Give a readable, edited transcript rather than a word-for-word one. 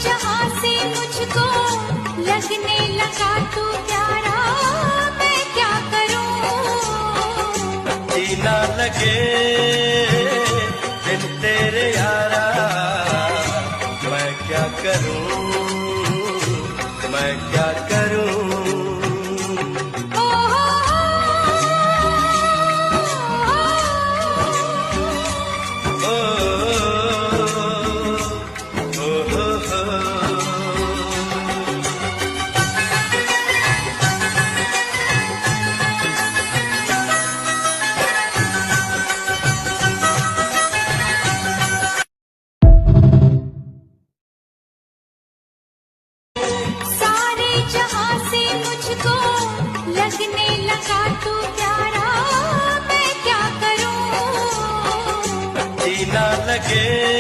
जहां से मुझको लगने लगा तू प्यारा, मैं क्या करूं। जीना लगे बिन तेरे यारा, मैं क्या करूं, मैं क्या करूं। लगने लगा तू प्यारा, मैं क्या करूं। जीना लगे